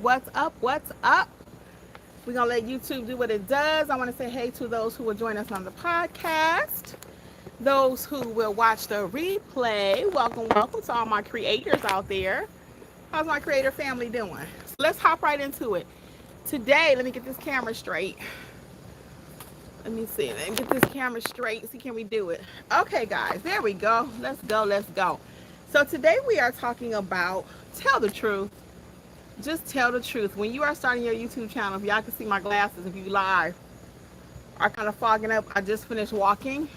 What's up? What's up? We're going to let YouTube do what it does. I want to say hey to those who will join us on the podcast, those who will watch the replay. Welcome, welcome to all my creators out there. How's my creator family doing? So let's hop right into it. Today, let me get this camera straight. Let me see. Let me get this camera straight. See, can we do it? Okay, guys. There we go. Let's go. Let's go. So today we are talking about tell the truth. Just tell the truth. When you are starting your YouTube channel, if y'all can see my glasses, if you live are kind of fogging up, I just finished walking.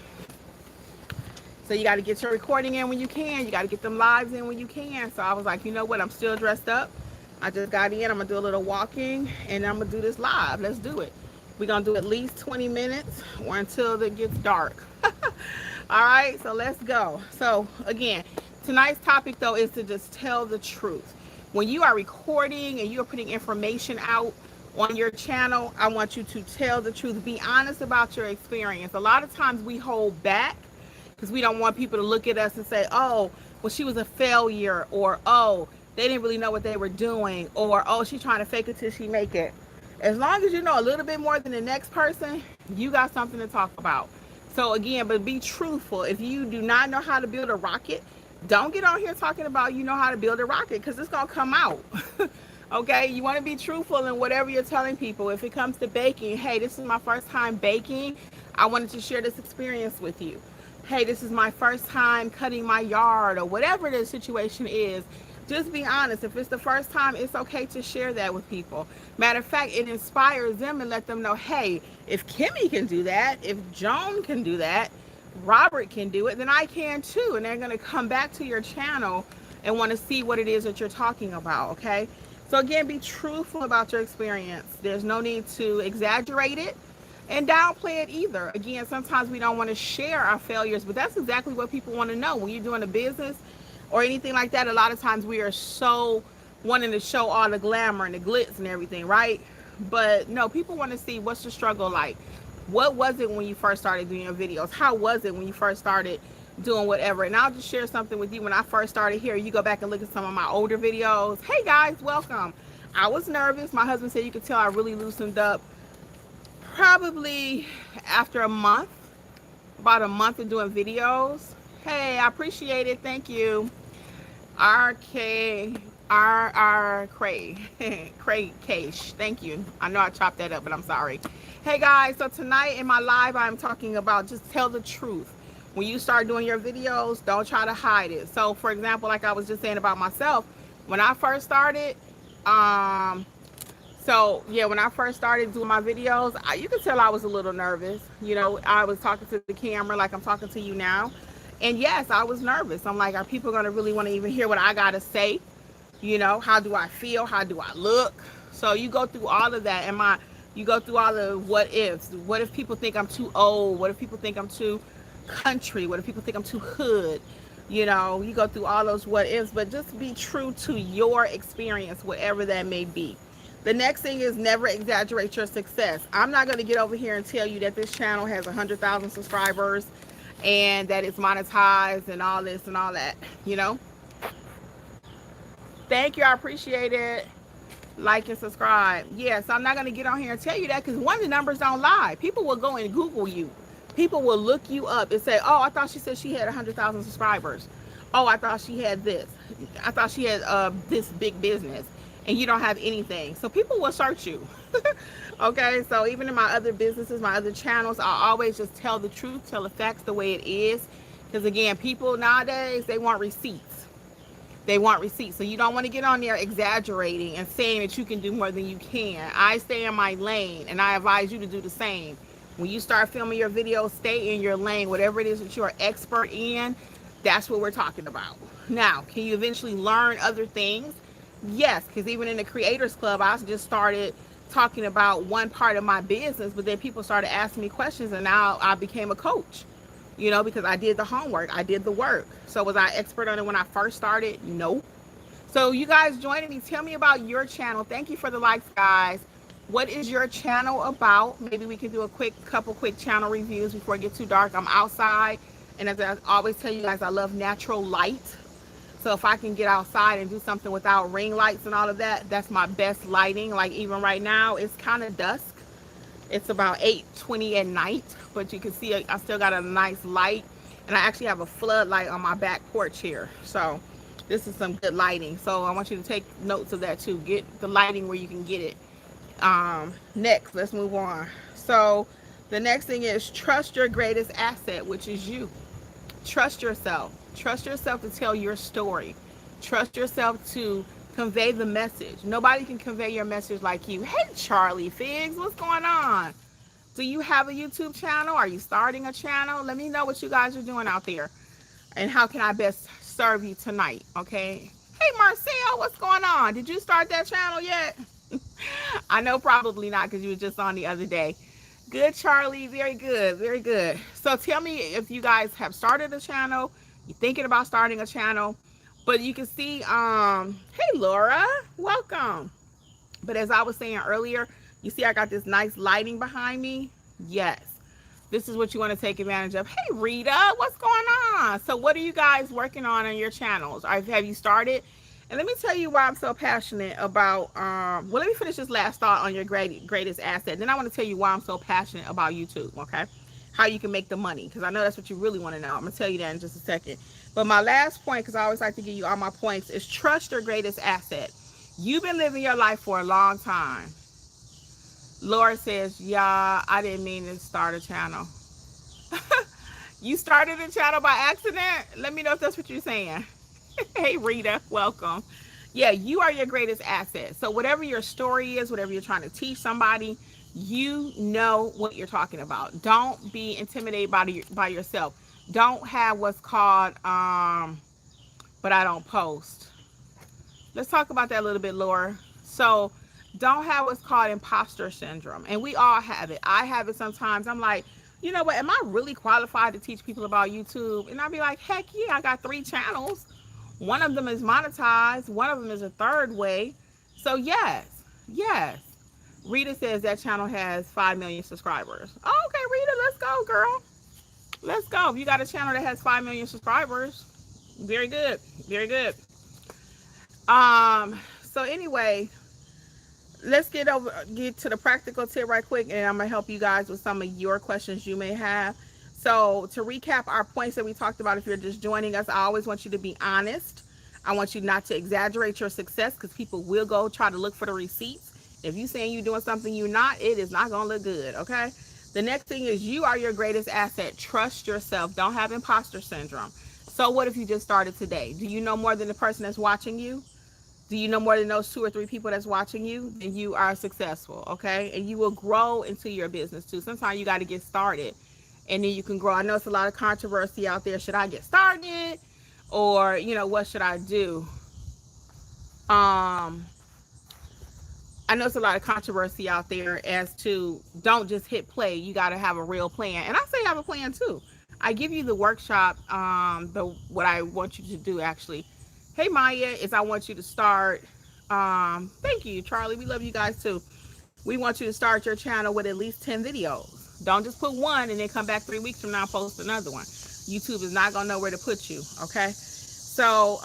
So you got to get your recording in when you can. You got to get them lives in when you can. So I was like, you know what? I'm still dressed up. I just got in. I'm going to do a little walking and I'm going to do this live. Let's do it. We're going to do at least 20 minutes or until it gets dark. All right. So let's go. So again, tonight's topic though is to just tell the truth. When you are recording and you're putting information out on your channel, I want you to tell the truth. Be honest about your experience. A lot of times we hold back because we don't want people to look at us and say, oh, well, she was a failure, or oh, they didn't really know what they were doing, or oh, she's trying to fake it till she make it. As long as you know a little bit more than the next person, you got something to talk about. So again, but be truthful. If you do not know how to build a rocket, don't get on here talking about you know how to build a rocket, because it's going to come out. Okay, you want to be truthful in whatever you're telling people. If it comes to baking, hey, this is my first time baking. I wanted to share this experience with you. Hey, this is my first time cutting my yard, or whatever the situation is. Just be honest. If it's the first time, it's okay to share that with people. Matter of fact, it inspires them and let them know, hey, if Kimmi can do that, if Joan can do that, Robert can do it, then I can too. And they're going to come back to your channel and want to see what it is that you're talking about, okay? So again, be truthful about your experience. There's no need to exaggerate it and downplay it either. Again, sometimes we don't want to share our failures, but that's exactly what people want to know. When you're doing a business or anything like that, a lot of times we are so wanting to show all the glamour and the glitz and everything, right? But no, people want to see what's the struggle like. What was it when you first started doing your videos? How was it when you first started doing whatever? And I'll just share something with you. When I first started here, you go back and look at some of my older videos. Hey guys, welcome. I was nervous. My husband said you could tell I really loosened up probably after a month, about a month of doing videos. Hey, I appreciate it. Thank you. RK Cray Cash. Thank you. I know I chopped that up, but I'm sorry. Hey guys, so tonight in my live, I'm talking about just tell the truth. When you start doing your videos, don't try to hide it. So for example, like I was just saying about myself, when I first started, when I first started doing my videos, you could tell I was a little nervous. You know, I was talking to the camera like I'm talking to you now. And yes, I was nervous. I'm like, are people going to really want to even hear what I got to say? You know, how do I feel? How do I look? So you go through all of that. You go through all the what ifs. What if people think I'm too old? What if people think I'm too country? What if people think I'm too hood? You know, you go through all those what ifs, but just be true to your experience, whatever that may be. The next thing is never exaggerate your success. I'm not going to get over here and tell you that this channel has 100,000 subscribers and that it's monetized and all this and all that, you know. Thank you. I appreciate it. Like and subscribe. Yes, I'm not going to get on here and tell you that, because one, the numbers don't lie. People will go and Google you. People will look you up and say, oh, I thought she said she had 100,000 subscribers. Oh, I thought she had this. I thought she had this big business, and you don't have anything. So people will search you. Okay, so even in my other businesses, my other channels, I always just tell the truth, tell the facts the way it is. Because again, people nowadays, they want receipts. They want receipts. So you don't want to get on there exaggerating and saying that you can do more than you can. I stay in my lane, and I advise you to do the same. When you start filming your videos, stay in your lane. Whatever it is that you're expert in, that's what we're talking about. Now, can you eventually learn other things? Yes, because even in the Creators Club, I just started talking about one part of my business, but then people started asking me questions, and now I became a coach. You know, because I did the homework, I did the work. So was I expert on it when I first started? No. So you guys joining me, tell me about your channel. Thank you for the likes, guys. What is your channel about? Maybe we can do a couple quick channel reviews before it gets too dark. I'm outside, and as I always tell you guys, I love natural light. So if I can get outside and do something without ring lights and all of that, that's my best lighting. Like even right now, it's kind of dusk. It's about 8:20 at night, but you can see I still got a nice light, and I actually have a floodlight on my back porch here. So this is some good lighting. So I want you to take notes of that too. Get the lighting where you can get it. Next, let's move on. So the next thing is trust your greatest asset, which is you. Trust yourself. Trust yourself to tell your story. Trust yourself to convey the message. Nobody can convey your message like you. Hey, Charlie Figs, what's going on? Do you have a YouTube channel? Are you starting a channel? Let me know what you guys are doing out there, and how can I best serve you tonight, okay? Hey, Marcel, what's going on? Did you start that channel yet? I know probably not because you were just on the other day. Good, Charlie. Very good. Very good. So tell me if you guys have started a channel, you're thinking about starting a channel, but you can see, hey, Laura, welcome. But as I was saying earlier, you see I got this nice lighting behind me. Yes. This is what you want to take advantage of. Hey, Rita, what's going on? So what are you guys working on your channels? Have you started? And let me tell you why I'm so passionate about, well, let me finish this last thought on your greatest asset. Then I want to tell you why I'm so passionate about YouTube, okay? How you can make the money, because I know that's what you really want to know. I'm going to tell you that in just a second. But my last point, because I always like to give you all my points, is trust your greatest asset. You've been living your life for a long time. Laura says, yeah, I didn't mean to start a channel. You started a channel by accident? Let me know if that's what you're saying. Hey, Rita, welcome. Yeah, you are your greatest asset. So whatever your story is, whatever you're trying to teach somebody, you know what you're talking about. Don't be intimidated by yourself. Don't have what's called, but I don't post. Let's talk about that a little bit, Laura. So don't have what's called imposter syndrome. And we all have it. I have it sometimes. I'm like, you know what? Am I really qualified to teach people about YouTube? And I'll be like, heck yeah, I got 3 channels. One of them is monetized. One of them is a third way. So yes, yes. Rita says that channel has 5 million subscribers. Oh, okay, Rita, let's go, girl. Let's go. If you got a channel that has 5 million subscribers, very good. Very good. So anyway, let's get to the practical tip right quick, and I'm gonna help you guys with some of your questions you may have. So to recap our points that we talked about, if you're just joining us, I always want you to be honest. I want you not to exaggerate your success, because people will go try to look for the receipts. If you saying you're doing something you're not, it is not gonna look good, okay? The next thing is you are your greatest asset. Trust yourself. Don't have imposter syndrome. So what if you just started today? Do you know more than the person that's watching you? Do you know more than those 2 or 3 people that's watching you? Then you are successful, okay? And you will grow into your business too. Sometimes you got to get started, and then you can grow. I know it's a lot of controversy out there. Should I get started? Or, you know, what should I do? I know it's a lot of controversy out there as to don't just hit play. You got to have a real plan. And I say have a plan too. I give you the workshop, what I want you to do actually. Hey, Maya, is I want you to start. Thank you, Charlie. We love you guys too. We want you to start your channel with at least 10 videos. Don't just put one and then come back 3 weeks from now and post another one. YouTube is not going to know where to put you, okay? So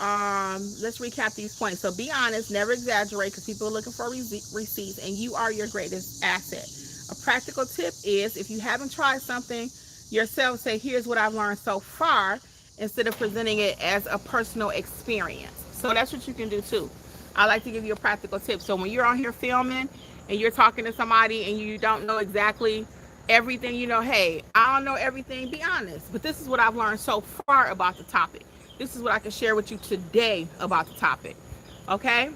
let's recap these points. So be honest, never exaggerate, because people are looking for receipts, and you are your greatest asset. A practical tip is, if you haven't tried something yourself, say, here's what I've learned so far, instead of presenting it as a personal experience. So that's what you can do too. I like to give you a practical tip. So when you're on here filming and you're talking to somebody and you don't know exactly everything, you know, hey, I don't know everything, be honest. But this is what I've learned so far about the topic. This is what I can share with you today about the topic. Okay?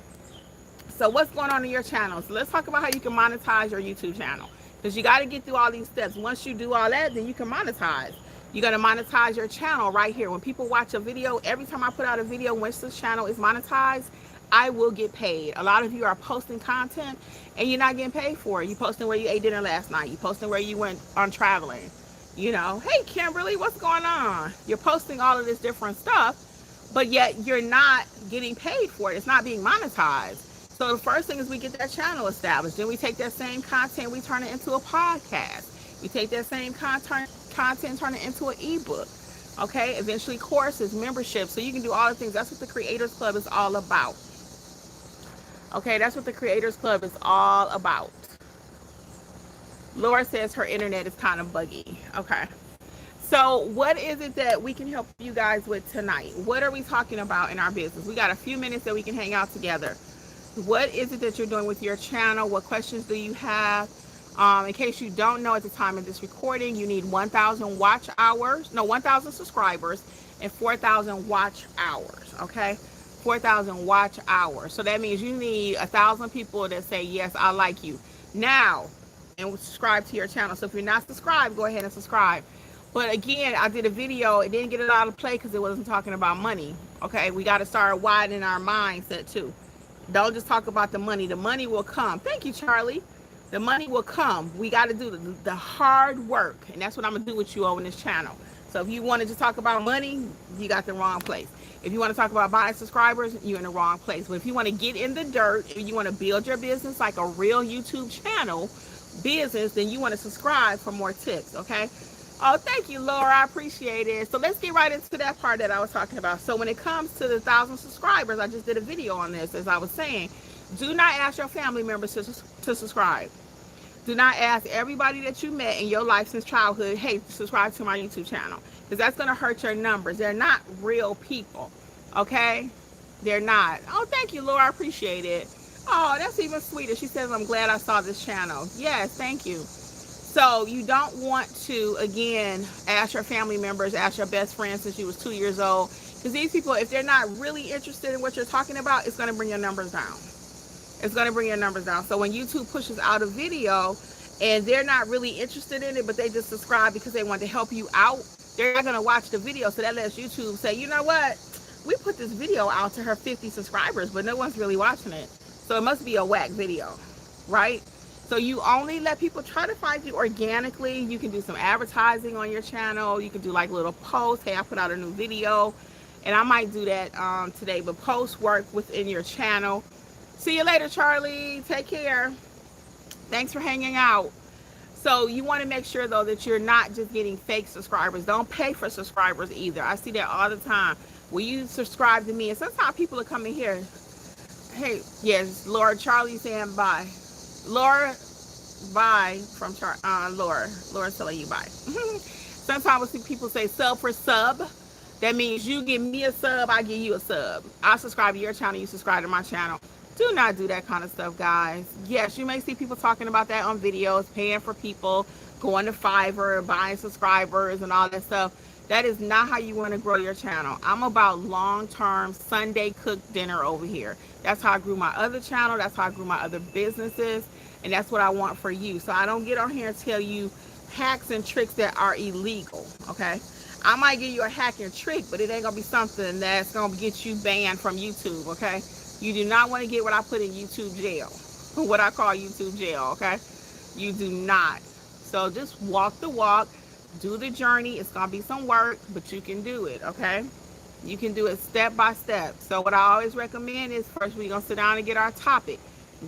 So what's going on in your channel? So let's talk about how you can monetize your YouTube channel. Because you got to get through all these steps. Once you do all that, then you can monetize. You're going to monetize your channel right here. When people watch a video, every time I put out a video, once this channel is monetized, I will get paid. A lot of you are posting content and you're not getting paid for it. You posting where you ate dinner last night. You posting where you went on traveling. You know, hey, Kimberly, what's going on? You're posting all of this different stuff, but yet you're not getting paid for it. It's not being monetized. So the first thing is we get that channel established. Then we take that same content, we turn it into a podcast. We take that same content, turn it into an ebook. Okay, eventually courses, memberships, so you can do all the things. That's what the Creators Club is all about. Okay, that's what the Creators Club is all about. Laura says her internet is kind of buggy. Okay. So, what is it that we can help you guys with tonight? What are we talking about in our business? We got a few minutes that we can hang out together. What is it that you're doing with your channel? What questions do you have? In case you don't know, at the time of this recording, you need 1,000 watch hours, no, 1,000 subscribers and 4,000 watch hours, okay? 4,000 watch hours. So that means you need 1,000 people that say, yes, I like you. Now, and subscribe to your channel. So if you're not subscribed, go ahead and subscribe. But again, I did a video. It didn't get a lot of play because it wasn't talking about money. Okay, we got to start widening our mindset too. Don't just talk about the money. The money will come. Thank you, Charlie. The money will come. We got to do the hard work. And that's what I'm going to do with you on this channel. So if you wanted to talk about money, you got the wrong place. If you want to talk about buying subscribers, you're in the wrong place. But if you want to get in the dirt, if you want to build your business like a real YouTube channel business, then you want to subscribe for more tips, okay? Oh, thank you, Laura. I appreciate it. So let's get right into that part that I was talking about. So when it comes to the 1,000 subscribers, I just did a video on this, as I was saying. Do not ask your family members to subscribe. Do not ask everybody that you met in your life since childhood, hey, subscribe to my YouTube channel. Because that's going to hurt your numbers. They're not real people, okay? They're not. Oh, thank you, Laura. I appreciate it. Oh, that's even sweeter. She says, I'm glad I saw this channel. Yes, thank you. So you don't want to, again, ask your family members, ask your best friend since you was 2 years old. Because these people, if they're not really interested in what you're talking about, it's going to bring your numbers down. It's going to bring your numbers down. So when YouTube pushes out a video and they're not really interested in it, but they just subscribe because they want to help you out, they're not going to watch the video. So that lets YouTube say, you know what? We put this video out to her 50 subscribers, but no one's really watching it. So it must be a whack video, right? So you only let people try to find you organically. You can do some advertising on your channel. You can do like little posts. Hey, I put out a new video. And I might do that today. But post work within your channel. See you later, Charlie. Take care. Thanks for hanging out. So you want to make sure, though, that you're not just getting fake subscribers. Don't pay for subscribers either. I see that all the time. Will you subscribe to me? And sometimes people are coming here. Hey, yes, Laura, Charlie saying bye. Laura, bye from Laura. Laura's telling you bye. Sometimes I see people say sub for sub. That means you give me a sub, I give you a sub. I subscribe to your channel, you subscribe to my channel. Do not do that kind of stuff, guys. Yes, you may see people talking about that on videos, paying for people, going to Fiverr, buying subscribers and all that stuff. That is not how you want to grow your channel. I'm about long-term Sunday cooked dinner over here. That's how I grew my other channel. That's how I grew my other businesses. And that's what I want for you. So I don't get on here and tell you hacks and tricks that are illegal, okay? I might give you a hack and trick, but it ain't gonna be something that's gonna get you banned from YouTube, okay? You do not want to get what I put in YouTube jail, what I call YouTube jail, okay? You do not. So just walk the walk, do the journey. It's gonna be some work, but you can do it, okay? You can do it step by step. So what I always recommend is first we're gonna sit down and get our topic.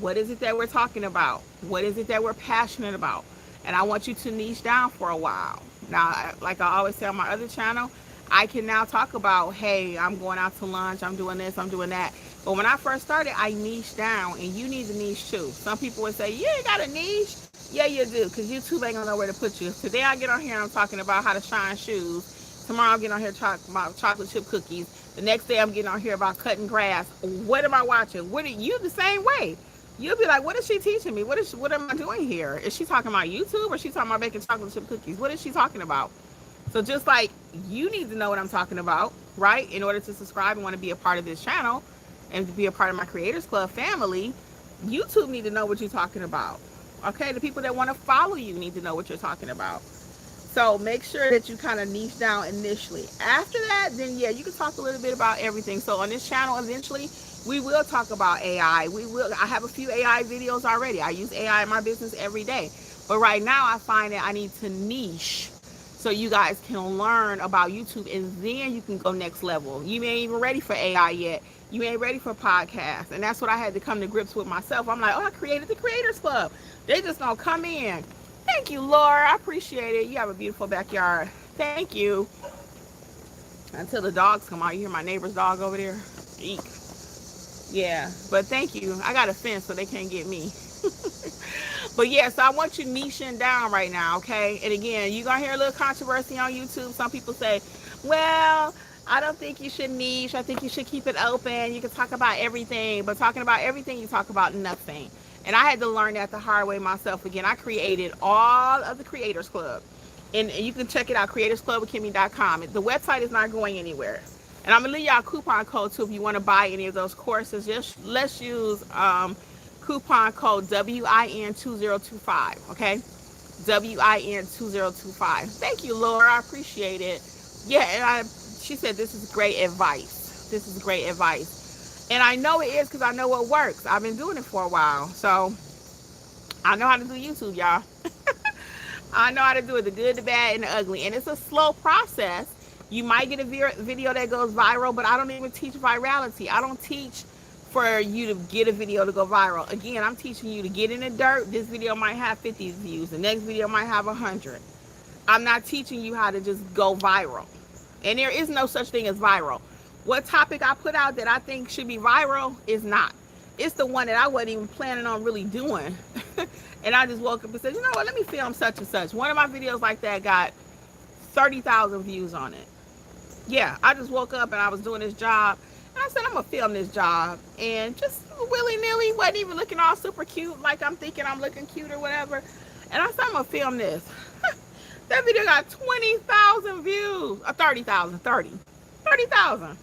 What is it that we're talking about? What is it that we're passionate about? And I want you to niche down for a while. Now, like I always say on my other channel, I can now talk about, hey, I'm going out to lunch, I'm doing this, I'm doing that. But when I first started, I niched down, and you need to niche too. Some people would say, you ain't got a niche. Yeah, you do, because YouTube ain't gonna know where to put you. Today I get on here and I'm talking about how to shine shoes. Tomorrow I'm getting on here talking about chocolate chip cookies. The next day I'm getting on here about cutting grass. What am I watching? What are you the same way? You'll be like, what is she teaching me? What am I doing here? Is she talking about YouTube, or is she talking about baking chocolate chip cookies? What is she talking about? So just like you need to know what I'm talking about, right? In order to subscribe and want to be a part of this channel and to be a part of my Creators Club family, YouTube need to know what you're talking about. Okay, the people that want to follow you need to know what you're talking about. So make sure that you kind of niche down initially. After that, then yeah, you can talk a little bit about everything. So on this channel, eventually, we will talk about AI. I have a few AI videos already. I use AI in my business every day. But right now, I find that I need to niche so you guys can learn about YouTube, and then you can go next level. You ain't even ready for AI yet. You ain't ready for podcasts. And that's what I had to come to grips with myself. I'm like, oh, I created the Creators Club. They just gonna come in. Thank you, Laura. I appreciate it. You have a beautiful backyard. Thank you. until the dogs come out. You hear my neighbor's dog over there? Eek. Yeah, but thank you. I got a fence so they can't get me. But yeah, so I want you niching down right now, okay? And again, you're going to hear a little controversy on YouTube. Some people say, well, I don't think you should niche. I think you should keep it open. You can talk about everything, but talking about everything, you talk about nothing. And I had to learn that the hard way myself. Again, I created all of the Creators Club. And you can check it out, creatorsclubwithkimmi.com. The website is not going anywhere. And I'm going to leave y'all a coupon code too if you want to buy any of those courses. Just let's use coupon code WIN2025, okay? WIN2025. Thank you, Laura. I appreciate it. Yeah, and she said this is great advice. This is great advice. And I know it is because I know what works. I've been doing it for a while. So I know how to do YouTube, y'all. I know how to do it, the good, the bad, and the ugly. And it's a slow process. You might get a video that goes viral, but I don't even teach virality. I don't teach for you to get a video to go viral. Again, I'm teaching you to get in the dirt. This video might have 50 views. The next video might have 100. I'm not teaching you how to just go viral. And there is no such thing as viral. What topic I put out that I think should be viral is not. It's the one that I wasn't even planning on really doing. And I just woke up and said, you know what, let me film such and such. One of my videos like that got 30,000 views on it. Yeah, I just woke up and I was doing this job. And I said, I'm going to film this job. And just willy-nilly, wasn't even looking all super cute like I'm thinking I'm looking cute or whatever. And I said, I'm going to film this. That video got 20,000 views. 30,000.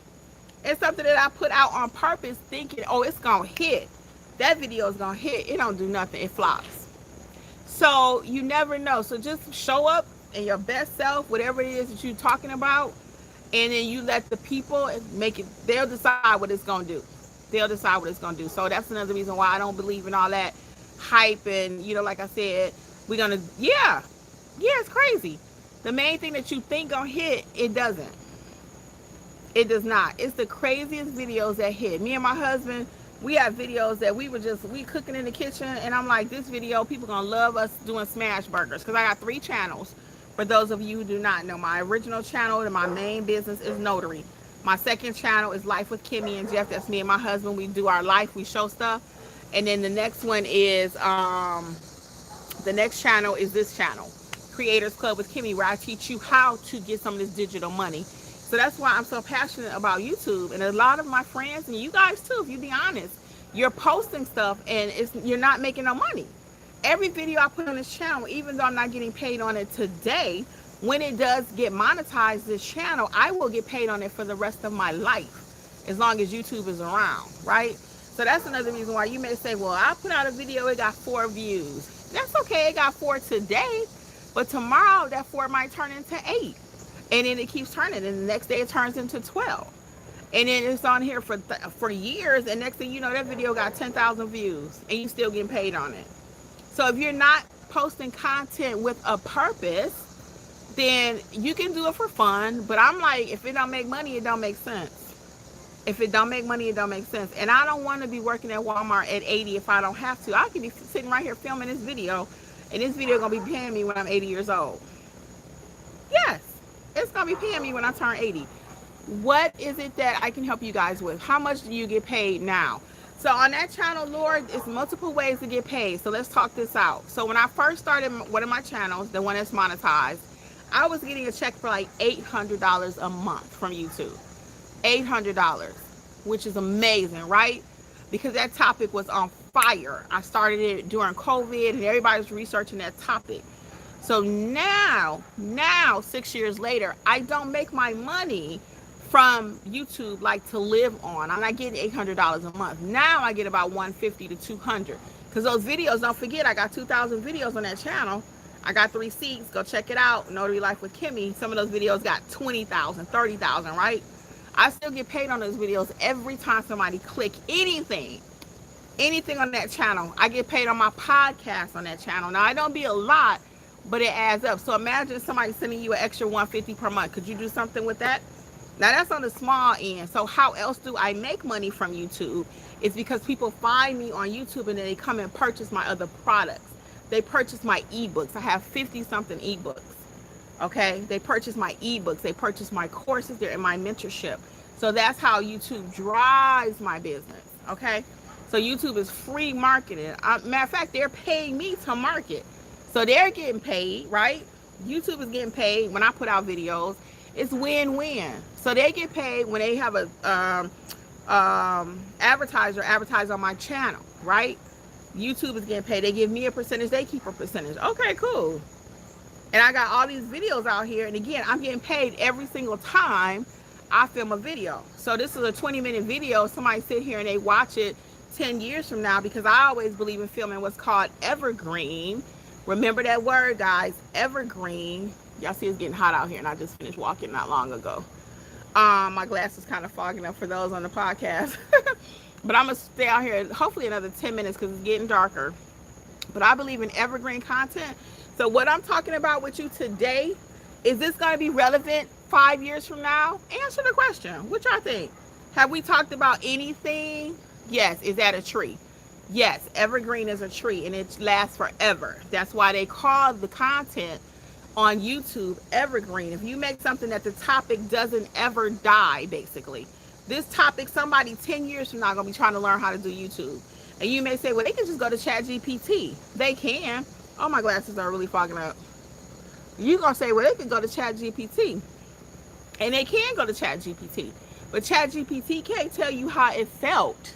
It's something that I put out on purpose thinking, oh, it's going to hit. That video is going to hit. It don't do nothing. It flops. So you never know. So just show up in your best self, whatever it is that you're talking about, and then you let the people make it. They'll decide what it's going to do. They'll decide what it's going to do. So that's another reason why I don't believe in all that hype. And, you know, like I said, we're going to, yeah, it's crazy. The main thing that you think going to hit, it doesn't. It does not. It's the craziest videos that hit. Me and my husband, we have videos that we cooking in the kitchen, and I'm like, this video, people gonna love us doing smash burgers, because I got 3 channels. For those of you who do not know, my original channel and my main business is notary. My second channel is Life with Kimmi and Jeff. That's me and my husband. We do our life, we show stuff. And then the next one is the next channel is this channel, Kreators Klub with Kimmi, where I teach you how to get some of this digital money. So that's why I'm so passionate about YouTube. And a lot of my friends, and you guys too, if you be honest, you're posting stuff and you're not making no money. Every video I put on this channel, even though I'm not getting paid on it today, when it does get monetized, this channel, I will get paid on it for the rest of my life, as long as YouTube is around, right? So that's another reason why you may say, well, I put out a video, it got 4 views. That's okay, it got 4 today, but tomorrow that 4 might turn into 8. And then it keeps turning, and the next day it turns into 12. And then it's on here for years, and next thing you know, that video got 10,000 views, and you still getting paid on it. So if you're not posting content with a purpose, then you can do it for fun. But I'm like, if it don't make money, it don't make sense. If it don't make money, it don't make sense. And I don't want to be working at Walmart at 80 if I don't have to. I could be sitting right here filming this video, and this video gonna be paying me when I'm 80 years old. Yes. It's going to be paying me when I turn 80. What is it that I can help you guys with? How much do you get paid now? So on that channel, Lord, it's multiple ways to get paid. So let's talk this out. So when I first started one of my channels, the one that's monetized, I was getting a check for like $800 a month from YouTube. $800, which is amazing, right? Because that topic was on fire. I started it during COVID, and everybody was researching that topic. So now 6 years later, I don't make my money from YouTube like to live on. I'm not getting $800 a month. Now I get about $150 to $200. Because those videos, don't forget, I got 2,000 videos on that channel. I got the receipts. Go check it out. Notary Life with Kimmi. Some of those videos got 20,000, 30,000, right? I still get paid on those videos every time somebody click anything on that channel. I get paid on my podcast on that channel. Now, it don't be a lot, but it adds up. So imagine somebody sending you an extra $150 per month. Could you do something with that? Now that's on the small end. So how else do I make money from YouTube? It's because people find me on YouTube and then they come and purchase my other products. They purchase my ebooks. I have 50 something ebooks. Okay, they purchase my ebooks, they purchase my courses, they're in my mentorship. So that's how YouTube drives my business. Okay, so YouTube is free marketing. Matter of fact, they're paying me to market, so they're getting paid, right? YouTube is getting paid when I put out videos. It's win-win. So they get paid when they have a advertiser advertise on my channel, right? YouTube is getting paid. They give me a percentage, they keep a percentage. Okay, cool. And I got all these videos out here, and again, I'm getting paid every single time I film a video. So this is a 20-minute video. Somebody sit here and they watch it 10 years from now, because I always believe in filming what's called evergreen. Remember that word, guys, evergreen. Y'all see it's getting hot out here, and I just finished walking not long ago. My glass is kind of fogging up for those on the podcast. But I'm gonna stay out here hopefully another 10 minutes because it's getting darker. But I believe in evergreen content. So what I'm talking about with you today, is this going to be relevant 5 years from now? Answer the question. What y'all think? Have we talked about anything? Yes. Is that a tree? Yes. Evergreen is a tree, and it lasts forever. That's why they call the content on YouTube evergreen. If you make something that the topic doesn't ever die, basically. This topic, somebody 10 years from now going to be trying to learn how to do YouTube. And you may say, well, they can just go to ChatGPT. They can. Oh, my glasses are really fogging up. You're going to say, well, they can go to ChatGPT. And they can go to ChatGPT. But ChatGPT can't tell you how it felt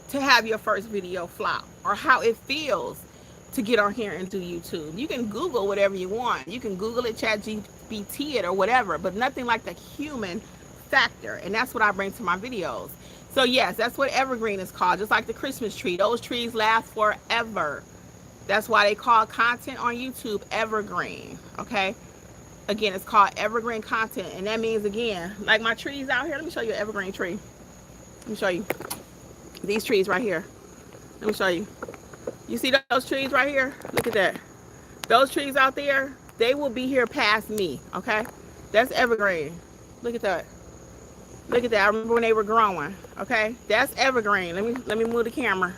to have your first video flop, or how it feels to get on here and do YouTube. You can Google whatever you want. You can Google it, ChatGPT it, or whatever, but nothing like the human factor. And that's what I bring to my videos. So yes, that's what evergreen is called. Just like the Christmas tree. Those trees last forever. That's why they call content on YouTube evergreen. Okay? Again, it's called evergreen content. And that means, again, like my trees out here. Let me show you an evergreen tree. Let me show you. These trees right here. Let me show you. You see those trees right here? Look at that. Those trees out there, they will be here past me. Okay? That's evergreen. Look at that. Look at that. I remember when they were growing. Okay? That's evergreen. Let me move the camera.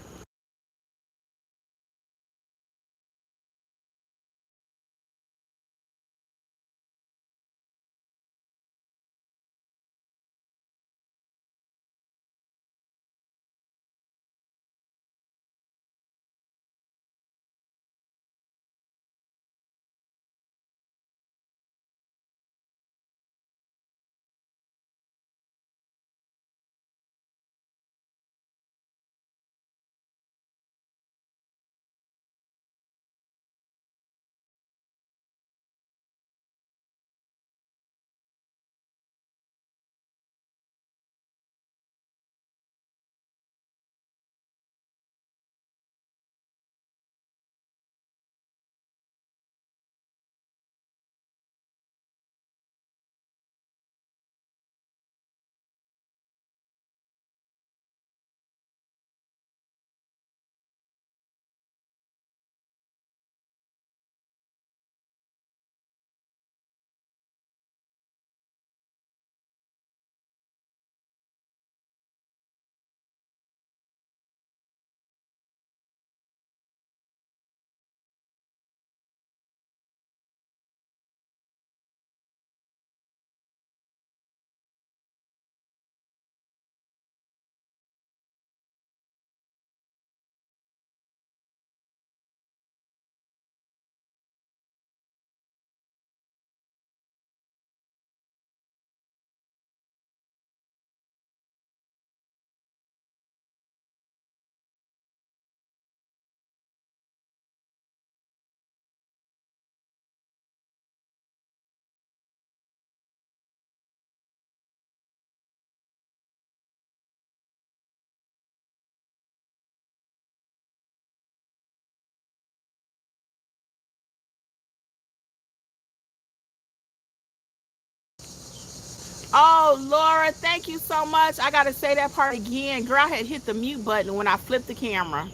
Oh, Laura, thank you so much. I got to say that part again. Girl, I had hit the mute button when I flipped the camera.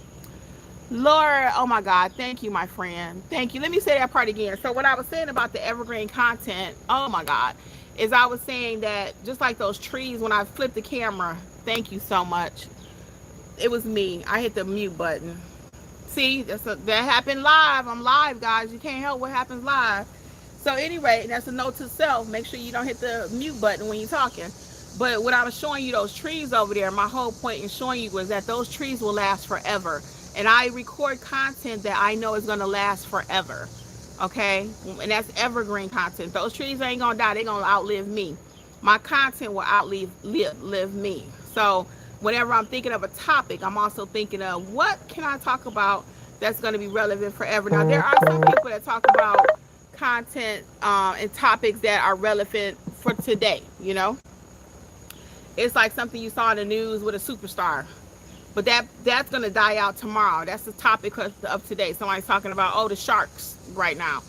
Laura, oh my God, thank you, my friend. Thank you. Let me say that part again. So what I was saying about the evergreen content, oh my God, is I was saying that just like those trees, when I flipped the camera, thank you so much. It was me. I hit the mute button. See, that happened live. I'm live, guys. You can't help what happens live. So anyway, that's a note to self. Make sure you don't hit the mute button when you're talking. But what I was showing you, those trees over there, my whole point in showing you was that those trees will last forever. And I record content that I know is going to last forever. Okay? And that's evergreen content. Those trees ain't going to die. They're going to outlive me. My content will live me. So whenever I'm thinking of a topic, I'm also thinking of what can I talk about that's going to be relevant forever. Now, there are some people that talk about content and topics that are relevant for today. It's like something you saw in the news with a superstar, but that's gonna die out tomorrow. That's the topic of today. Somebody's talking about, oh, the sharks right now.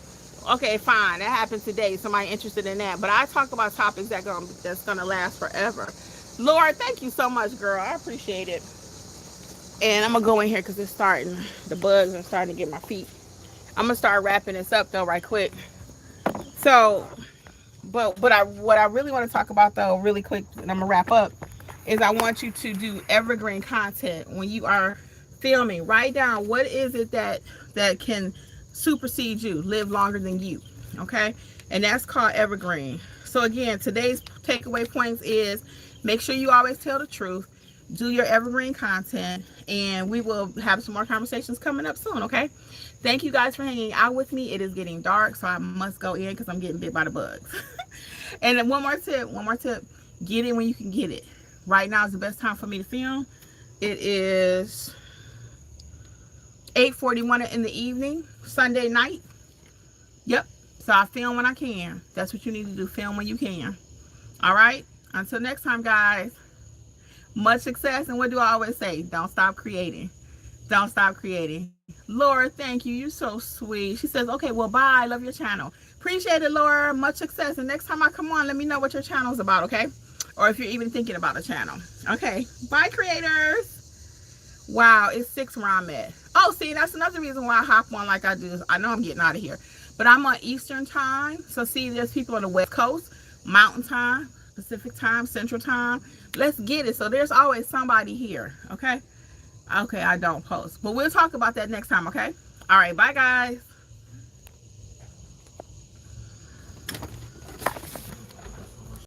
Okay, fine, that happened today. Somebody interested in that, but I talk about topics that's gonna last forever. Lord, thank you so much, girl. I appreciate it. And I'm gonna go in here because it's starting. The bugs are starting to get my feet. I'm gonna start wrapping this up though, right quick. So, but what I really want to talk about though, really quick, and I'm gonna wrap up, is I want you to do evergreen content when you are filming. Write down what is it that can supersede you, live longer than you. Okay, and that's called evergreen. So again, today's takeaway points is make sure you always tell the truth. Do your evergreen content, and we will have some more conversations coming up soon. Okay, thank you guys for hanging out with me. It is getting dark, so I must go in because I'm getting bit by the bugs. And then one more tip, get in when you can get it. Right now is the best time for me to film. It is 8:41 in the evening, Sunday night. Yep, so I film when I can. That's what you need to do, film when you can. All right, until next time, guys, much success. And what do I always say? Don't stop creating. Don't stop creating. Laura, thank you. You're so sweet. She says, okay, well, bye. Love your channel. Appreciate it, Laura. Much success. And next time I come on, let me know what your channel's about, okay? Or if you're even thinking about a channel. Okay. Bye, creators. Wow, it's 6 where I'm at. Oh, see, that's another reason why I hop on like I do. I know I'm getting out of here. But I'm on Eastern time. So, see, there's people on the West Coast, Mountain time, Pacific time, Central time. Let's get it. So, there's always somebody here, okay? Okay, I don't post. But we'll talk about that next time, okay? All right, bye, guys.